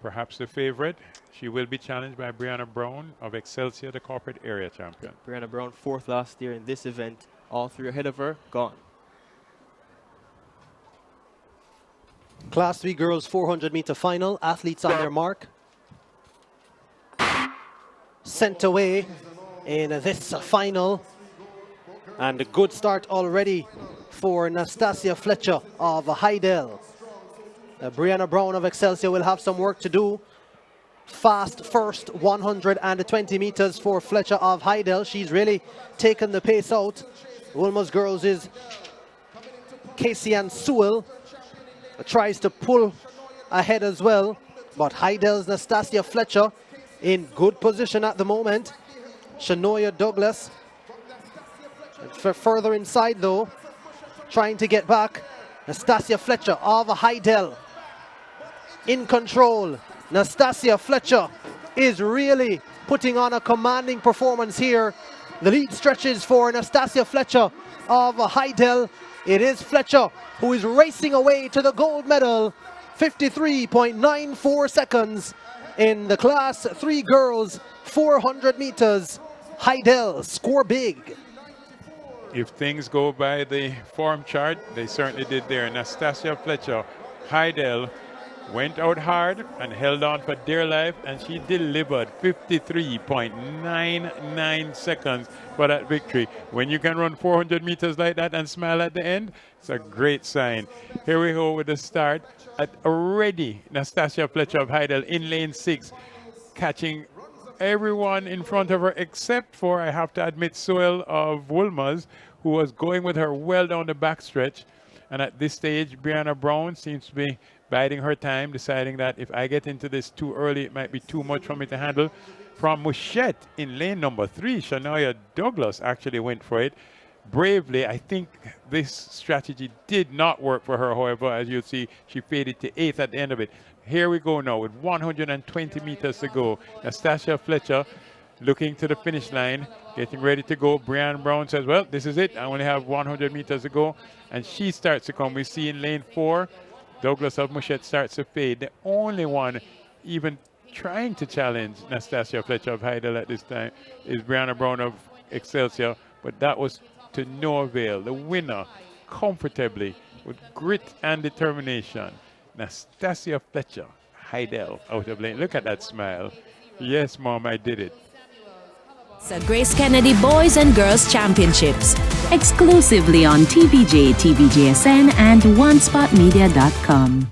perhaps the favorite. She will be challenged by Brianna Brown of Excelsior, the corporate area champion. Brianna Brown, 4th last year in this event. All 3 ahead of her, gone. Class 3 girls 400-meter final. Athletes on their mark. Sent away in this final. And a good start already for Nastassia Fletcher of Hydel. Brianna Brown of Excelsior will have some work to do. Fast first 120 meters for Fletcher of Hydel. She's really taken the pace out. Wilma's girls is Casey Ann Sewell. Tries to pull ahead as well. But Hydel's Nastassia Fletcher in good position at the moment. Shanoya Douglas further inside though, trying to get back. Nastassia Fletcher of Hydel in control. Nastassia Fletcher is really putting on a commanding performance here. The lead stretches for Nastassia Fletcher of Hydel. It is Fletcher who is racing away to the gold medal. 53.94 seconds in the class 3 girls 400 meters. Hydel score big. If things go by the form chart, they certainly did there. Nastassia Fletcher, Hydel, went out hard and held on for dear life, and she delivered 53.99 seconds for that victory. When you can run 400 meters like that and smile at the end, it's a great sign. Here we go with the start. Already, Nastassia Fletcher of Hydel in lane 6, catching everyone in front of her except for, I have to admit, Sewell of Wilma's, who was going with her well down the backstretch. And at this stage, Brianna Brown seems to be biding her time, deciding that if I get into this too early, it might be too much for me to handle. From Mouchette in lane number 3, Shanoya Douglas actually went for it bravely. I think this strategy did not work for her, however. As you'll see, she faded to 8th at the end of it. Here we go now with 120 meters to go. Nastassia Fletcher looking to the finish line, getting ready to go. Brianna Brown says, well, this is it. I only have 100 meters to go. And she starts to come. We see in lane 4, Douglas of Mouchette starts to fade. The only one even trying to challenge Nastassia Fletcher of Hydel at this time is Brianna Brown of Excelsior, but that was to no avail. The winner comfortably with grit and determination, Nastassia Fletcher, Hydel out of lane. Look at that smile. Yes, Mom, I did it. The Grace Kennedy Boys and Girls Championships, exclusively on TVJ, TVJSN, and OneSpotMedia.com.